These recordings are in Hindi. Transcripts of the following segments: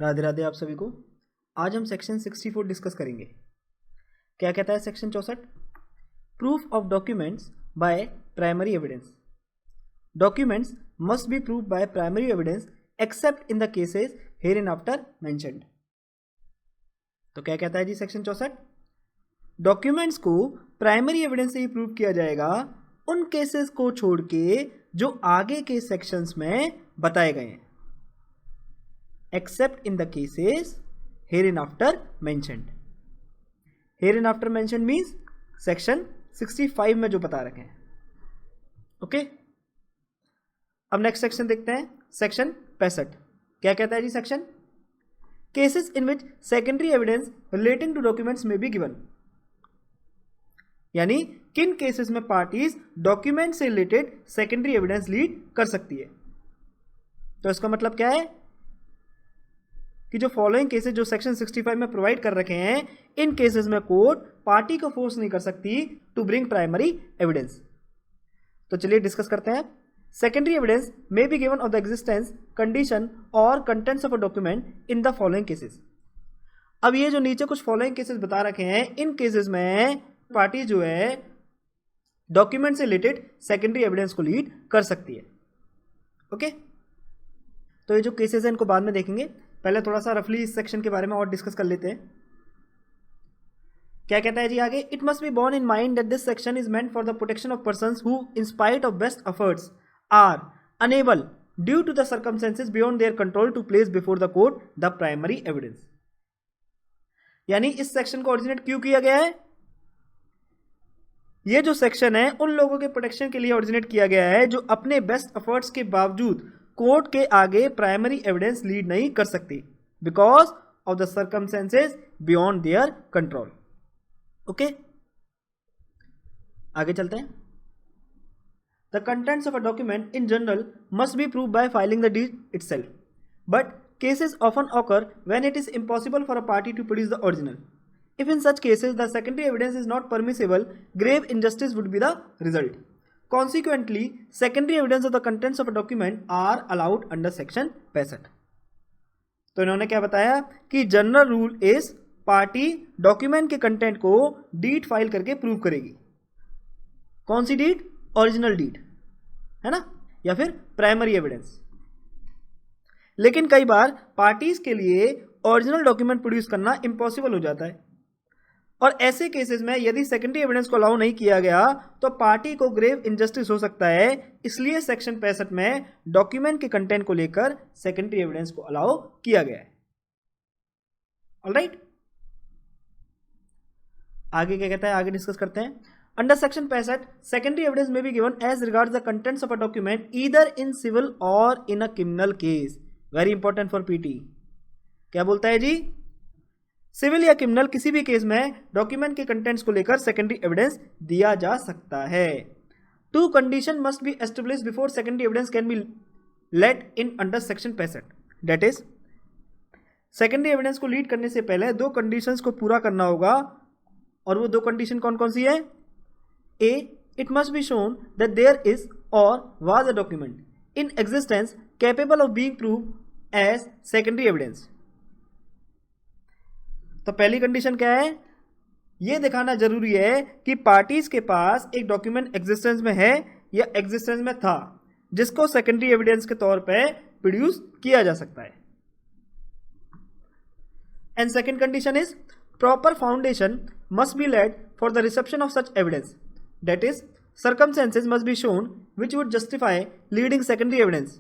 राधे राधे आप सभी को। आज हम सेक्शन 64 डिस्कस करेंगे। क्या कहता है section 64? Proof of documents by primary evidence. Documents must be prove by primary evidence accept in the cases here in after mentioned. तो क्या कहता है जी सेक्शन 64? डॉक्यूमेंट्स को प्राइमरी एविडेंस से ही प्रूव किया जाएगा उन केसेस को छोड़ के जो आगे के सेक्शंस में बताए गए हैं, except in the cases hereinafter mentioned. Hereinafter mentioned means section 65 में जो बता रखे हैं। ओके, अब नेक्स्ट सेक्शन देखते हैं, सेक्शन 65। क्या कहता है जी section? Cases in which secondary evidence relating to documents may be given. यानी किन केसेस में पार्टीज डॉक्यूमेंट से रिलेटेड सेकेंडरी एविडेंस लीड कर सकती है। तो इसका मतलब क्या है कि जो फॉलोइंग केसेस जो सेक्शन 65 में प्रोवाइड कर रखे हैं, इन केसेस में कोर्ट पार्टी को फोर्स नहीं कर सकती टू ब्रिंग प्राइमरी एविडेंस। तो चलिए डिस्कस करते हैं। Secondary evidence may be given of the existence, condition or contents of a document in the following cases. अब ये जो नीचे कुछ फॉलोइंग केसेस बता रखे हैं, इन केसेस में पार्टी जो है डॉक्यूमेंट से रिलेटेड सेकेंडरी एविडेंस को लीड कर सकती है। ओके, तो ये जो केसेस हैं इनको बाद में देखेंगे, पहले थोड़ा सा रफली इस सेक्शन के बारे में और डिस्कस कर लेते हैं। क्या कहता है जी आगे? It must be borne in mind that this section is meant for the protection of persons who in spite of best efforts are unable due to the circumstances beyond their control to place before the court the primary evidence. यानी इस सेक्शन को ओरिजिनेट क्यों किया गया है? ये जो सेक्शन है उन लोगों के प्रोटेक्शन के लिए ओरिजिनेट किया गया है जो अपने बेस्ट एफर्ट्स के बावजूद कोर्ट के आगे प्राइमरी एविडेंस लीड नहीं कर सकती because of the circumstances beyond their control. Okay, आगे चलते हैं। The contents of a document in general must be prove by filing the deed itself, but cases often occur when it is impossible for a party to produce the original. If in such cases the secondary evidence is not permissible, grave injustice would be the result. Consequently, secondary evidence of the contents of a document are allowed under section 65. तो इन्होंने क्या बताया कि general rule is party document के कंटेंट को डीड फाइल करके प्रूव करेगी। कौन सी डीड? ओरिजिनल डीड, है ना, या फिर प्राइमरी एविडेंस। लेकिन कई बार पार्टीज के लिए ओरिजिनल डॉक्यूमेंट प्रोड्यूस करना इम्पॉसिबल हो जाता है, और ऐसे केसेस में यदि सेकेंडरी एविडेंस को अलाउ नहीं किया गया तो पार्टी को ग्रेव इनजस्टिस हो सकता है। इसलिए सेक्शन 65 में डॉक्यूमेंट के कंटेंट को लेकर सेकेंडरी एविडेंस को अलाउ किया गया है। ऑलराइट, आगे क्या कहता है, आगे डिस्कस करते हैं। अंडर सेक्शन 65 सेकेंडरी एविडेंस में be given as regards the contents of a document either in civil or in a criminal case. Very important for PT. क्या बोलता है जी? सिविल या क्रिमिनल किसी भी केस में डॉक्यूमेंट के कंटेंट्स को लेकर सेकेंडरी एविडेंस दिया जा सकता है। Two condition must be establish before secondary evidence can be let in under section 65। That is, secondary evidence को लीड करने से पहले दो कंडीशंस को पूरा करना होगा, और वो दो कंडीशन कौन कौन सी है? A, it must be shown that there is or was a document in existence capable of being prove as secondary evidence. तो पहली कंडीशन क्या है? यह दिखाना जरूरी है कि पार्टीज के पास एक डॉक्यूमेंट एग्जिस्टेंस में है या एग्जिस्टेंस में था जिसको सेकेंडरी एविडेंस के तौर पे प्रोड्यूस किया जा सकता है। And second condition is proper foundation must be laid for the reception of such evidence. That is, circumstances must be shown which would justify leading secondary evidence.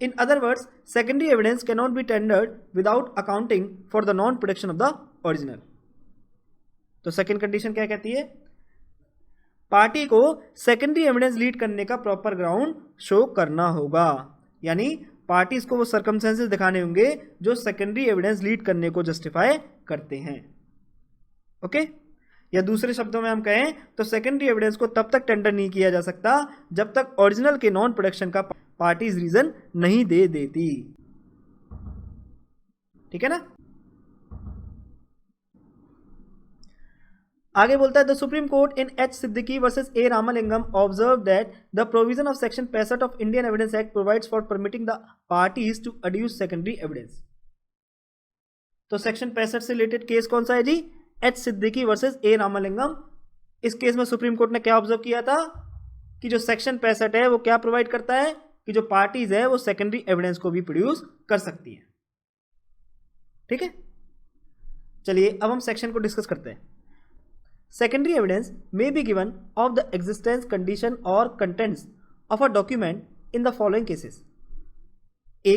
In other words, secondary evidence cannot be tendered without accounting for the non-production of the original. तो सेकेंड कंडीशन क्या कहती है? पार्टी को सेकेंडरी एविडेंस लीड करने का प्रॉपर ग्राउंड शो करना होगा, यानी पार्टीज को वो सर्कमस्टेंसेस दिखाने होंगे जो सेकेंडरी एविडेंस लीड करने को जस्टिफाई करते हैं। ओके, या दूसरे शब्दों में हम कहें तो सेकेंडरी एविडेंस को तब तक टेंडर नहीं किया जा सकता जब तक ओरिजिनल के नॉन प्रोडक्शन का पार्टीज रीजन नहीं दे देती। ठीक है ना? आगे बोलता है the supreme court in H Siddiqui versus A Ramalingam observe that the provision of section 65 of Indian evidence act provides for permitting the parties to adduce secondary evidence. तो सेक्शन 65 से रिलेटेड केस कौन सा है जी? H Siddiqui versus A Ramalingam. इस केस में सुप्रीम कोर्ट ने क्या ऑब्जर्व किया था कि जो सेक्शन 65 है वो क्या प्रोवाइड करता है कि जो पार्टीज है वो सेकेंडरी एविडेंस को भी प्रोड्यूस कर सकती है। ठीक है, चलिए अब हम सेक्शन को डिस्कस करते हैं। Secondary evidence may be given of the existence, condition or contents of a document in the following cases. A,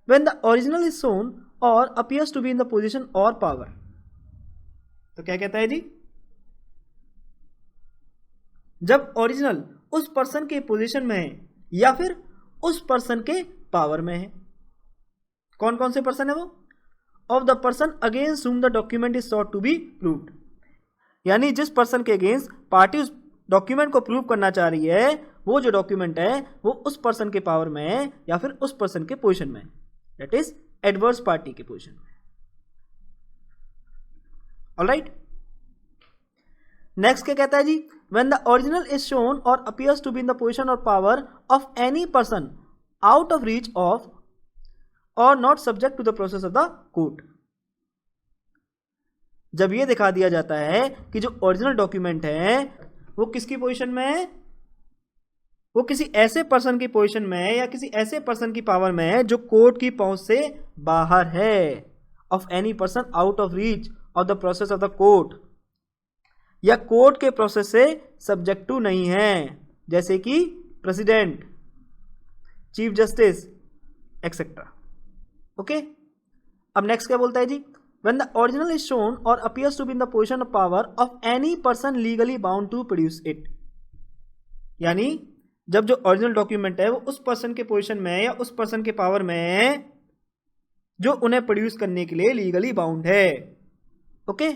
when the original is shown or appears to be in the position or power। तो क्या कहता है जी? जब ओरिजिनल उस पर्सन के पोजीशन में है या फिर उस पर्सन के पावर में है। कौन कौन से पर्सन है वो? Of the person against whom the document is sought to be proved, यानी जिस पर्सन के अगेंस्ट पार्टी उस डॉक्यूमेंट को प्रूव करना चाह रही है वो जो डॉक्यूमेंट है वो उस पर्सन के पावर में है या फिर उस पर्सन के पोजीशन में है, दैट इज एडवर्स पार्टी के पोजीशन में। ऑलराइट, नेक्स्ट क्या कहता है जी? When the original is shown or appears to be in the position or power of any person out of reach of or not subject to the process of the court. जब ये दिखा दिया जाता है कि जो ओरिजिनल डॉक्यूमेंट है वो किसकी पोजीशन में है, वो किसी ऐसे पर्सन की पोजीशन में है या किसी ऐसे पर्सन की पावर में है जो कोर्ट की पहुंच से बाहर है, of any person out of reach of the process of the court, या कोर्ट के प्रोसेस से सब्जेक्ट टू नहीं है, जैसे कि president, chief justice etcetera. Okay, अब नेक्स्ट क्या बोलता है जी? When the original is shown or appears to be in the position of power of any person legally bound to produce it, यानी जब जो ओरिजिनल डॉक्यूमेंट है वो उस पर्सन के पोजीशन में है या उस पर्सन के पावर में है जो उन्हें प्रोड्यूस करने के लिए लीगली बाउंड है। ओके,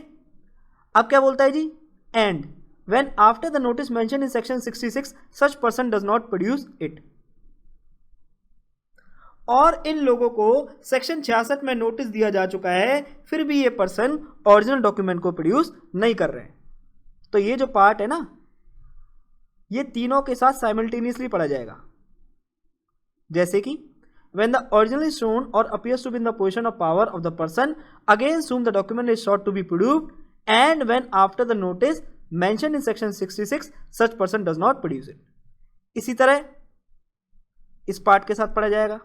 अब क्या बोलता है जी? And when after the notice mention in section 66 such person does not produce it. और इन लोगों को सेक्शन 66 में नोटिस दिया जा चुका है फिर भी ये पर्सन ओरिजिनल डॉक्यूमेंट को प्रोड्यूस नहीं कर रहे। तो ये जो पार्ट है ना ये तीनों के साथ साइमल्टेनियसली पढ़ा जाएगा, जैसे कि when the original is shown or appears to be in the position of power of the person against whom the document is sought to be proved, and when after the notice mentioned in section 66 such person does not produce it। इसी तरह इस पार्ट के साथ पढ़ा जाएगा,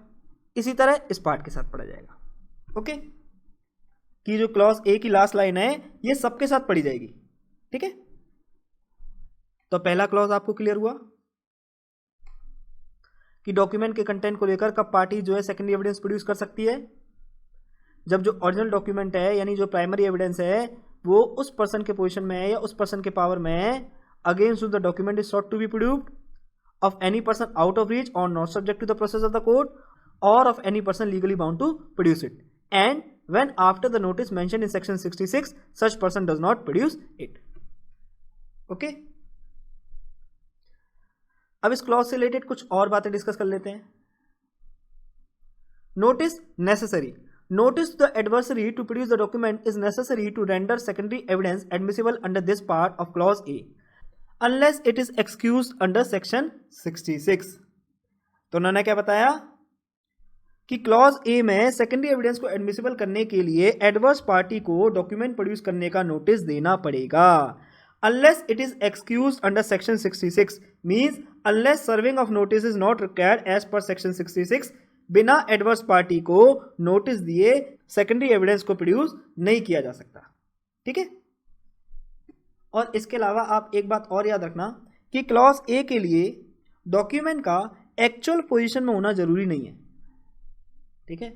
इसी तरह इस पार्ट के साथ पढ़ा जाएगा। ओके, कि जो क्लॉज ए की लास्ट लाइन है ये सबके साथ पढ़ी जाएगी। ठीक है, तो पहला क्लॉज आपको क्लियर हुआ कि डॉक्यूमेंट के कंटेंट को लेकर कब पार्टी जो है सेकेंडरी एविडेंस प्रोड्यूस कर सकती है? जब जो ओरिजिनल डॉक्यूमेंट है यानी जो प्राइमरी एविडेंस है वो उस पर्सन के पोजीशन में है या उस पर्सन के पावर में है against the document is sought to be proved of any person out of reach or not subject to the process of the court or of any person legally bound to produce it, and when after the notice mentioned in section 66 such person does not produce it। okay? अब इस क्लॉज से रिलेटेड कुछ और बातें डिस्कस कर लेते हैं। Notice necessary, notice to the adversary to produce the document is necessary to render secondary evidence admissible under this part of clause A unless it is excused under section 66। तो उन्होंने क्या बताया कि क्लॉज ए में सेकेंडरी एविडेंस को एडमिसिबल करने के लिए एडवर्स पार्टी को डॉक्यूमेंट प्रोड्यूस करने का नोटिस देना पड़ेगा unless it is excused under section 66 means unless serving of notice is not required as per section 66। बिना एडवर्स पार्टी को नोटिस दिए सेकेंडरी एविडेंस को प्रोड्यूस नहीं किया जा सकता। ठीक है, और इसके अलावा आप एक बात और याद रखना कि क्लॉज ए के लिए डॉक्यूमेंट का एक्चुअल पोजीशन में होना जरूरी नहीं है। ठीक है,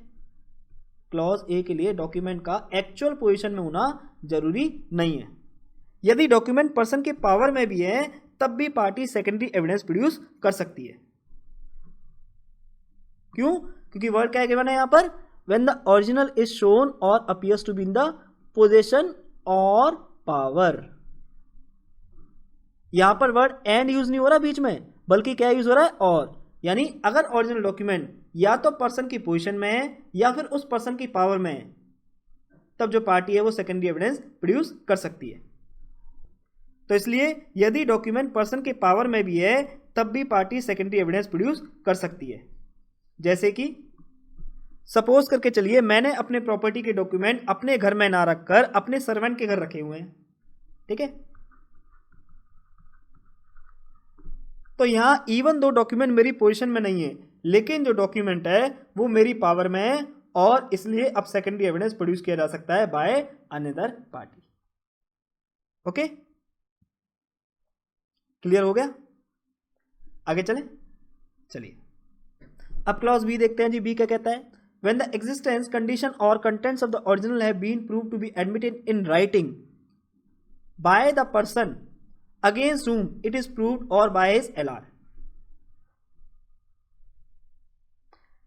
क्लॉज ए के लिए डॉक्यूमेंट का एक्चुअल पोजीशन में होना जरूरी नहीं है। यदि डॉक्यूमेंट पर्सन के पावर में भी है तब भी पार्टी सेकेंडरी एविडेंस प्रोड्यूस कर सकती है। क्यों? क्योंकि वर्ड क्या गिवन है यहां पर? When the original is shown or appears to be in the position or power. यहां पर वर्ड एंड यूज नहीं हो रहा बीच में, बल्कि क्या यूज हो रहा है? और। यानी अगर ओरिजिनल डॉक्यूमेंट या तो पर्सन की पोजीशन में है या फिर उस पर्सन की पावर में है तब जो पार्टी है वो सेकेंडरी एविडेंस प्रोड्यूस कर सकती है। तो इसलिए यदि डॉक्यूमेंट पर्सन के पावर में भी है तब भी पार्टी सेकेंडरी एविडेंस प्रोड्यूस कर सकती है। जैसे कि सपोज करके चलिए मैंने अपने प्रॉपर्टी के डॉक्यूमेंट अपने घर में ना रखकर अपने सर्वेंट के घर रखे हुए हैं, ठीक है। तो यहां इवन दो डॉक्यूमेंट मेरी पोजीशन में नहीं है, लेकिन जो डॉक्यूमेंट है वो मेरी पावर में है, और इसलिए अब सेकेंडरी एविडेंस प्रोड्यूस किया जा सकता है by another party. Okay, clear हो गया? आगे चलें, चलिए अब क्लॉज बी देखते हैं जी। बी क्या कहता है? When the existence, condition or contents of the original have been proved to be admitted in writing by the person against whom it is proved or by his LR,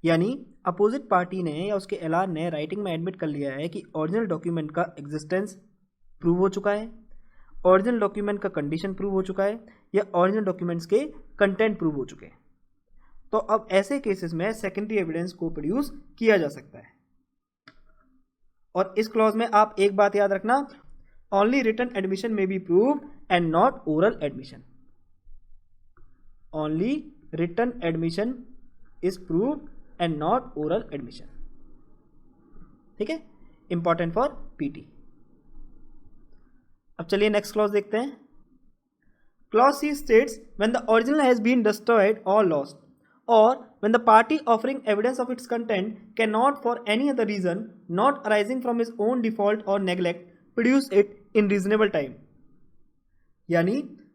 यानी अपोजिट पार्टी ने या उसके LR ने राइटिंग में एडमिट कर लिया है कि ओरिजिनल डॉक्यूमेंट का एग्जिस्टेंस प्रूव हो चुका है, ओरिजिनल डॉक्यूमेंट का कंडीशन प्रूव हो चुका है, या ओरिजिनल डॉक्यूमेंट्स के कंटेंट प्रूव हो चुके हैं। तो अब ऐसे केसेस में सेकेंडरी एविडेंस को प्रोड्यूस किया जा सकता है। और इस क्लॉज में आप एक बात याद रखना, ओनली रिटन एडमिशन में be proved and not oral admission. Only written admission is proved and not oral admission, ठीक है, इंपॉर्टेंट फॉर पीटी। अब चलिए नेक्स्ट क्लॉज देखते हैं। Clause C states when the original has been destroyed और lost, or when the party offering evidence of its content cannot for any other reason not arising from his own default or neglect produce it in reasonable time। यानी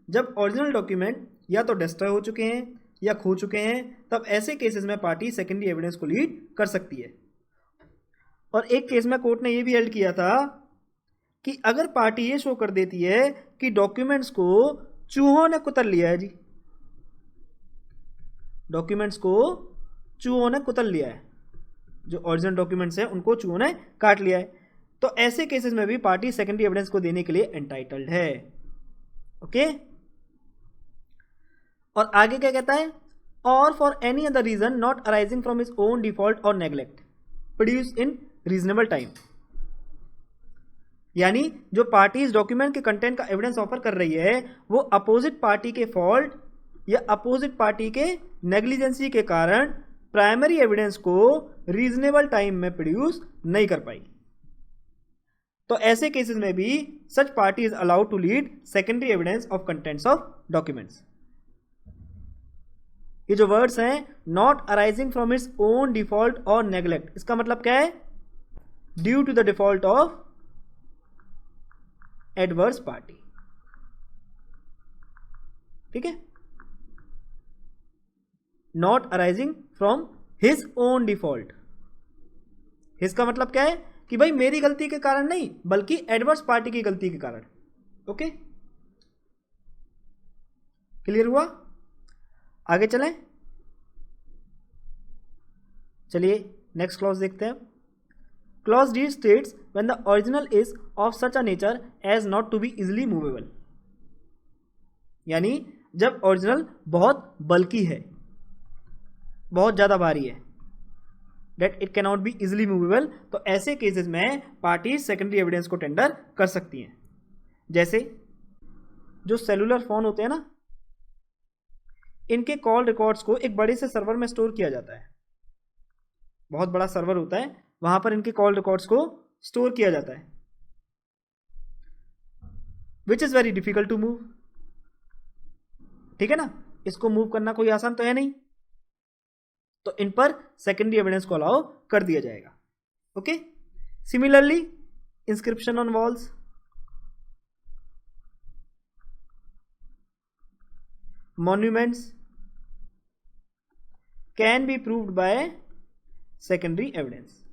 जब ओरिजिनल डॉक्यूमेंट या तो डिस्ट्रॉय हो चुके हैं या खो चुके हैं, तब ऐसे केसेस में पार्टी सेकेंडरी एविडेंस को लीड कर सकती है। और एक केस में कोर्ट ने यह भी हेल्ड किया था कि अगर पार्टी ये शो कर देती है कि डॉक्यूमेंट्स को चूहों ने कुतर लिया है जी, डॉक्यूमेंट्स को चूहों ने कुतर लिया है, जो ओरिजिनल डॉक्यूमेंट्स हैं उनको चूहों ने काट लिया है, तो ऐसे केसेस में भी पार्टी सेकेंडरी एविडेंस को देने के लिए एंटाइटल्ड है। ओके, और आगे क्या कहता है? Or for any other reason not arising from his own default और neglect produce in reasonable time. यानी जो पार्टी इस डॉक्यूमेंट के कंटेंट का एविडेंस ऑफर कर रही है वो अपोजिट पार्टी के फॉल्ट या अपोजिट पार्टी के नेग्लिजेंसी के कारण प्राइमरी एविडेंस को रीजनेबल टाइम में प्रोड्यूस नहीं कर पाई, तो ऐसे केसेस में भी such party is allowed to lead secondary evidence of contents of documents. ये जो वर्ड्स हैं not arising from its own default और नेग्लेक्ट, इसका मतलब क्या है? Due to the default of adverse party, ठीक है, not arising from his own default. His का मतलब क्या है कि भाई मेरी गलती के कारण नहीं बल्कि एडवर्स पार्टी की गलती के कारण। ओके, क्लियर हुआ? आगे चलें, चलिए नेक्स्ट क्लॉज देखते हैं। Clause D states when the original is of such a nature as not to be easily movable. यानी जब ओरिजिनल बहुत बल्कि है, बहुत ज्यादा भारी है, that it can not be easily movable, तो ऐसे केसेस में पार्टी सेकेंडरी एविडेंस को टेंडर कर सकती हैं। जैसे जो सेलुलर फोन होते हैं ना, इनके कॉल रिकॉर्ड्स को एक बड़े से सर्वर में स्टोर किया जाता है, बहुत बड़ा सर्वर होता है, वहां पर इनके कॉल रिकॉर्ड्स को स्टोर किया जाता है, which is very difficult to move, ठीक है ना, इसको मूव करना कोई आसान तो है नहीं, तो इन पर सेकेंडरी एविडेंस को अलाउ कर दिया जाएगा। Okay, similarly inscription on walls, monuments can be proved by secondary evidence.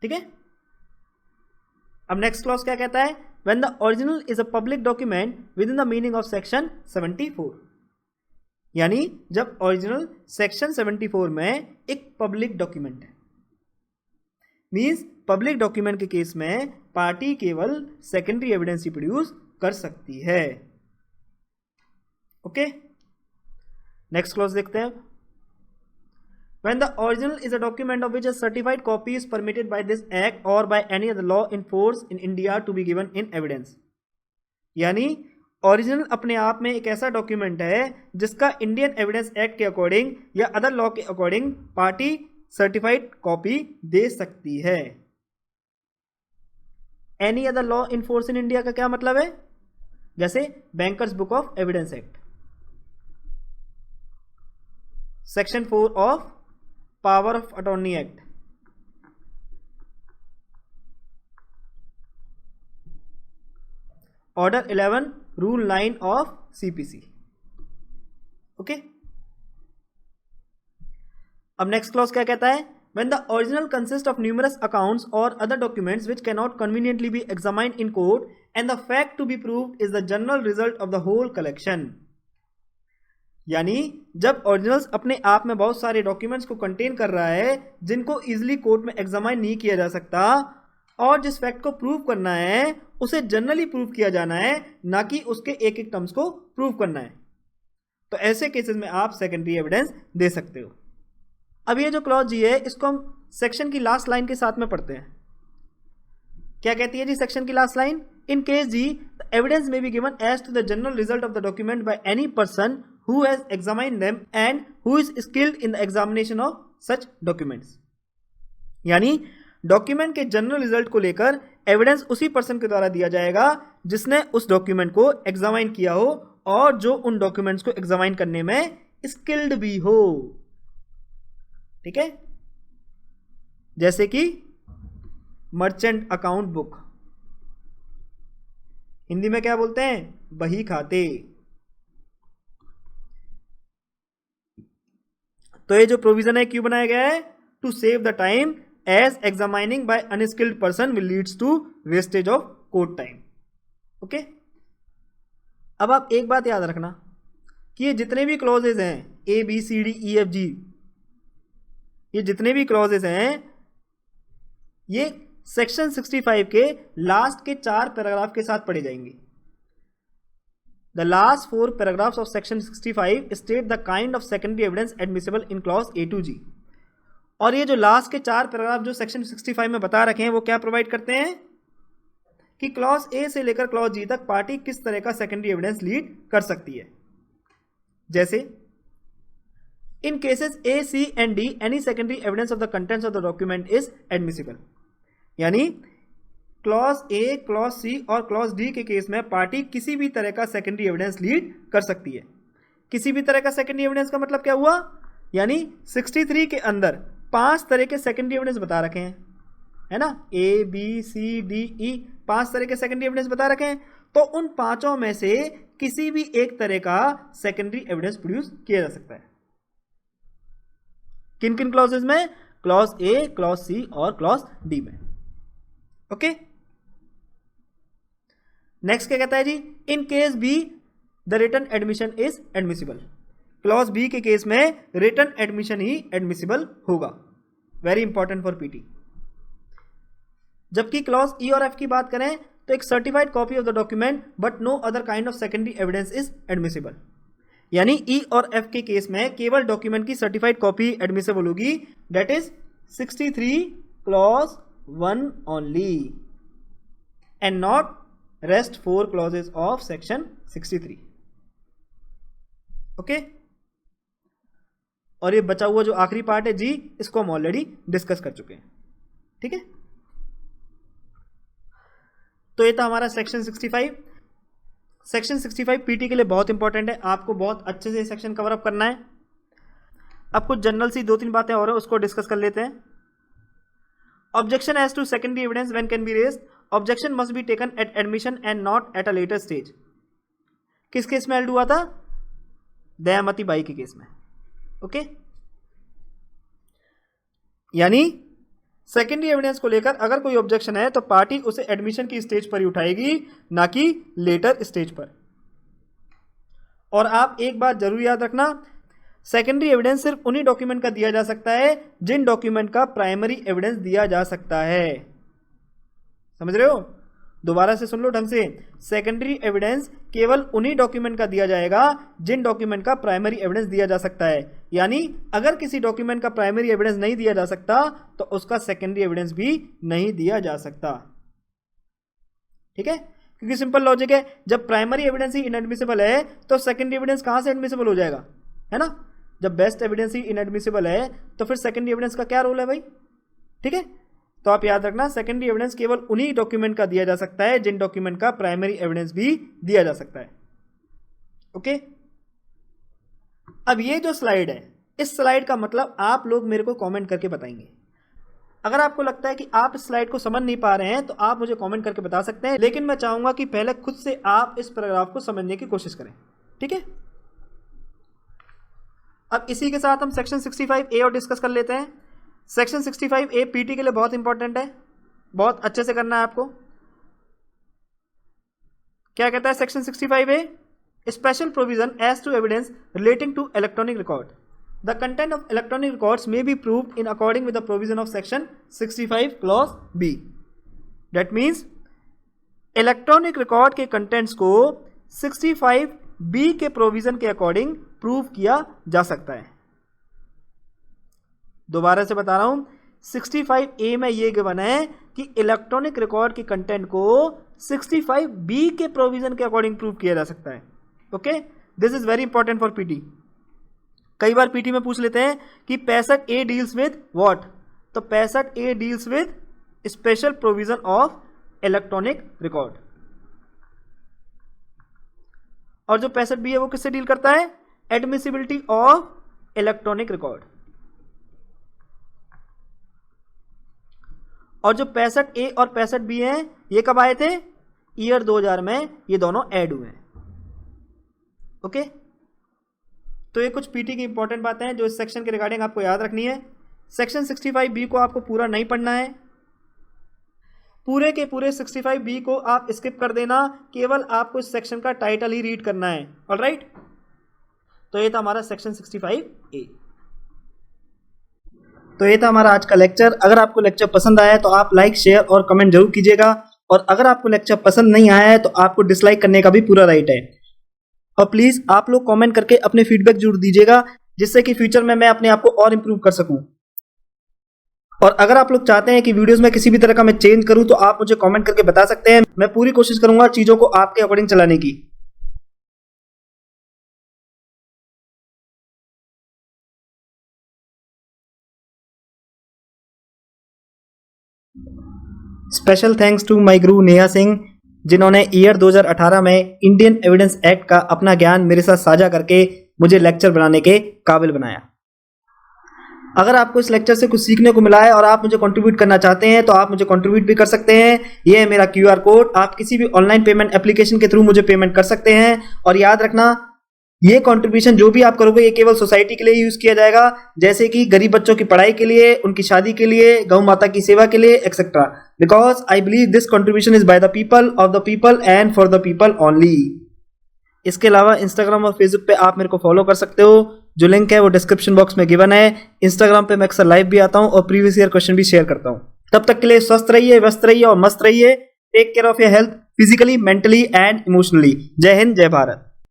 ठीक है, अब नेक्स्ट क्लॉज क्या कहता है? When the original is a public document within the meaning of section 74, यानी जब ओरिजिनल सेक्शन 74 में एक पब्लिक डॉक्यूमेंट है, मींस पब्लिक डॉक्यूमेंट के केस में पार्टी केवल सेकेंडरी एविडेंस ही प्रोड्यूस कर सकती है। ओके, नेक्स्ट क्लॉज देखते हैं। When the original is a document of which a certified copy is permitted by this act or by any other law in force in India to be given in evidence, यानी ओरिजिनल अपने आप में एक ऐसा डॉक्यूमेंट है जिसका इंडियन एविडेंस एक्ट के अकॉर्डिंग या अदर लॉ के अकॉर्डिंग पार्टी सर्टिफाइड कॉपी दे सकती है। Any other law in force in India का क्या मतलब है? जैसे bankers book of evidence act, section 4 of power of attorney act, order 11 rule 9 of CPC. Okay, अब नेक्स्ट क्लॉज क्या कहता है? When the original consists of numerous accounts or other documents which cannot conveniently be examined in court and the fact to be proved is the general result of the whole collection। यानी जब ओरिजिनल्स अपने आप में बहुत सारे डॉक्यूमेंट्स को कंटेन कर रहा है जिनको इजीली कोर्ट में एग्जामाइन नहीं किया जा सकता और जिस फैक्ट को प्रूव करना है उसे जनरली प्रूव किया जाना है, ना कि उसके एक एक टर्म्स को प्रूव करना है, तो ऐसे केसेस में आप सेकेंडरी एविडेंस दे सकते हो। अब ये जो क्लॉज जी है इसको हम सेक्शन की लास्ट लाइन के साथ में पढ़ते हैं। क्या कहती है जी सेक्शन की last line? In case G the evidence में be given as to the general result of the document by any person who has examined them and who is skilled in the examination of such documents. यानी डॉक्यूमेंट के जनरल रिजल्ट को लेकर एविडेंस उसी पर्सन के द्वारा दिया जाएगा जिसने उस डॉक्यूमेंट को एग्जामाइन किया हो और जो उन डॉक्यूमेंट्स को एग्जामाइन करने में स्किल्ड भी हो। ठीक है, जैसे कि मर्चेंट अकाउंट बुक, हिंदी में क्या बोलते हैं? बही खाते। तो ये जो प्रोविजन है क्यों बनाया गया है? To save the time as examining by unskilled person will leads to wastage of court time. Okay, अब आप एक बात याद रखना कि ये जितने भी क्लॉजेज हैं A B C D E F G, ये जितने भी क्लॉजेज हैं ये सेक्शन 65 के लास्ट के 4 पैराग्राफ के साथ पढ़े जाएंगे। The last 4 paragraphs of section 65 state the kind of secondary evidence admissible in clause A to G. और ये जो लास्ट के 4 पैराग्राफ जो सेक्शन 65 में बता रखे हैं वो क्या प्रोवाइड करते हैं कि क्लॉज ए से लेकर क्लॉज जी तक पार्टी किस तरह का सेकेंडरी एविडेंस लीड कर सकती है। जैसे in cases A C and D any secondary evidence of the contents of the document is admissible. यानी क्लॉज ए, क्लॉज सी और क्लॉज डी के केस में पार्टी किसी भी तरह का सेकेंडरी एविडेंस लीड कर सकती है। किसी भी तरह का सेकेंडरी एविडेंस का मतलब क्या हुआ? यानी 63 के अंदर 5 तरह के सेकेंडरी एविडेंस बता रखे हैं, है ना, ए बी सी डी ई 5 तरह के सेकेंडरी एविडेंस बता रखे हैं। तो उन 5 में से किसी भी एक तरह का सेकेंडरी एविडेंस प्रोड्यूस किया जा सकता है। किन किन क्लॉजेज में? क्लॉज ए, क्लॉज सी और क्लॉज डी में। ओके, नेक्स्ट क्या कहता है जी? In case B the written admission is admissible. Clause B के केस में रिटन एडमिशन ही एडमिसिबल होगा। Very important for PT. जबकि क्लॉज ई और एफ की बात करें तो एक certified copy of the document but no other kind of secondary evidence is admissible. यानी ई और एफ के केस में केवल डॉक्यूमेंट की सर्टिफाइड कॉपी एडमिसिबल होगी, that is 63 clause 1 only and not rest 4 clauses of section 63। Okay, और ये बचा हुआ जो आखिरी पार्ट है जी, इसको हम ऑलरेडी डिस्कस कर चुके हैं। ठीक है, तो ये था हमारा सेक्शन 65। सेक्शन 65 पीटी के लिए बहुत इंपॉर्टेंट है, आपको बहुत अच्छे से सेक्शन कवर अप करना है। अब कुछ जनरल सी 2-3 बातें और है, उसको डिस्कस कर लेते हैं। Objection as to secondary evidence when can be raised. Objection must be taken at admission and not at a later stage. किस केस में हेल्ड हुआ था? दयामती बाई के केस में। ओके, यानी सेकेंडरी एविडेंस को लेकर अगर कोई ऑब्जेक्शन है तो पार्टी उसे एडमिशन की स्टेज पर ही उठाएगी, ना कि लेटर स्टेज पर। और आप एक बात जरूर याद रखना, सेकेंडरी एविडेंस सिर्फ उन्हीं डॉक्यूमेंट का दिया जा सकता है जिन डॉक्यूमेंट का प्राइमरी एविडेंस दिया जा सकता है। समझ रहे हो? दोबारा से सुन लो ढंग से। सेकेंडरी एविडेंस केवल उन्हीं डॉक्यूमेंट का दिया जाएगा जिन डॉक्यूमेंट का प्राइमरी एविडेंस दिया जा सकता है। यानी अगर किसी डॉक्यूमेंट का प्राइमरी एविडेंस नहीं दिया जा सकता तो उसका सेकेंडरी एविडेंस भी नहीं दिया जा सकता। ठीक है, क्योंकि सिंपल लॉजिक है, जब प्राइमरी एविडेंस ही इनएडमिसिबल है तो सेकेंडरी एविडेंस कहाँ से एडमिसिबल हो जाएगा, है ना। जब बेस्ट एविडेंस ही इनएडमिसिबल है तो फिर सेकेंडरी एविडेंस का क्या रोल है भाई, ठीक है। तो आप याद रखना, सेकेंडरी एविडेंस केवल उन्हीं डॉक्यूमेंट का दिया जा सकता है जिन डॉक्यूमेंट का प्राइमरी एविडेंस भी दिया जा सकता है। ओके, अब ये जो स्लाइड है, इस स्लाइड का मतलब आप लोग मेरे को कमेंट करके बताएंगे। अगर आपको लगता है कि आप इस स्लाइड को समझ नहीं पा रहे हैं तो आप मुझे कमेंट करके बता सकते हैं, लेकिन मैं चाहूंगा कि पहले खुद से आप इस पैराग्राफ को समझने की कोशिश करें, ठीक है। अब इसी के साथ हम सेक्शन 65A और डिस्कस कर लेते हैं। सेक्शन 65A पीटी के लिए बहुत इंपॉर्टेंट है, बहुत अच्छे से करना है आपको। क्या कहता है section 65A? Special provision as to evidence relating to electronic record. The content of electronic records may be proved in according with the provision of section 65 clause B. That means electronic record के कंटेंट्स को 65B के प्रोविजन के अकॉर्डिंग प्रूव किया जा सकता है। दोबारा से बता रहा हूं, 65A में ये गिवन है कि इलेक्ट्रॉनिक रिकॉर्ड के कंटेंट को 65B के प्रोविजन के अकॉर्डिंग प्रूव किया जा सकता है। Okay, this is very important for PT. कई बार पीटी में पूछ लेते हैं कि 65A डील्स विद व्हाट, तो 65A deals with special provision of electronic record. और जो 65B है वो किससे डील करता है? Admissibility of electronic record. और जो 65A और 65B हैं ये कब आए थे? ईयर 2000 में ये दोनों ऐड हुए हैं। ओके, तो ये कुछ पीटी की इंपॉर्टेंट बातें हैं जो इस सेक्शन के रिगार्डिंग आपको याद रखनी है। सेक्शन 65B को आपको पूरा नहीं पढ़ना है, पूरे के पूरे 65B को आप स्किप कर देना, केवल आपको इस सेक्शन का टाइटल ही रीड करना है। ऑलराइट, तो ये था हमारा सेक्शन 65A। तो ये था हमारा आज का लेक्चर। अगर आपको लेक्चर पसंद आया है तो आप लाइक, शेयर और कमेंट जरूर कीजिएगा, और अगर आपको लेक्चर पसंद नहीं आया है तो आपको डिसलाइक करने का भी पूरा राइट है। और प्लीज आप लोग कमेंट करके अपने फीडबैक जरूर दीजिएगा, जिससे कि फ्यूचर में मैं अपने आप को और इंप्रूव कर सकूं। और अगर आप लोग चाहते हैं कि वीडियोस में किसी भी तरह का मैं चेंज करूं तो आप मुझे कमेंट करके बता सकते हैं। मैं पूरी कोशिश करूंगा चीजों को आपके अकॉर्डिंग चलाने की। स्पेशल थैंक्स टू माय गुरु नेहा सिंह, जिन्होंने ईयर 2018 में इंडियन एविडेंस एक्ट का अपना ज्ञान मेरे साथ साझा करके मुझे लेक्चर बनाने के काबिल बनाया। अगर आपको इस लेक्चर से कुछ सीखने को मिला है और आप मुझे कंट्रीब्यूट करना चाहते हैं तो आप मुझे कंट्रीब्यूट भी कर सकते हैं। ये है मेरा QR कोड, आप किसी भी ऑनलाइन पेमेंट एप्लीकेशन के थ्रू मुझे पेमेंट कर सकते हैं। और याद रखना, ये कंट्रीब्यूशन जो भी आप करोगे ये केवल सोसाइटी के लिए यूज किया जाएगा, जैसे कि गरीब बच्चों की पढ़ाई के लिए, उनकी शादी के लिए, गौ माता की सेवा के लिए, etcetera. Because I believe this contribution is by the people, of the people and for the people only. इसके अलावा इंस्टाग्राम और फेसबुक पे आप मेरे को फॉलो कर सकते हो, जो लिंक है वो डिस्क्रिप्शन बॉक्स में गिवन है। इंस्टाग्राम पे मैं अक्सर लाइव भी आता हूँ और प्रीवियस ईयर क्वेश्चन भी शेयर करता हूँ। तब तक के लिए स्वस्थ रहिए, व्यस्त रहिए और मस्त रहिए। Take care of your health physically, mentally and emotionally. जय हिंद, जय भारत।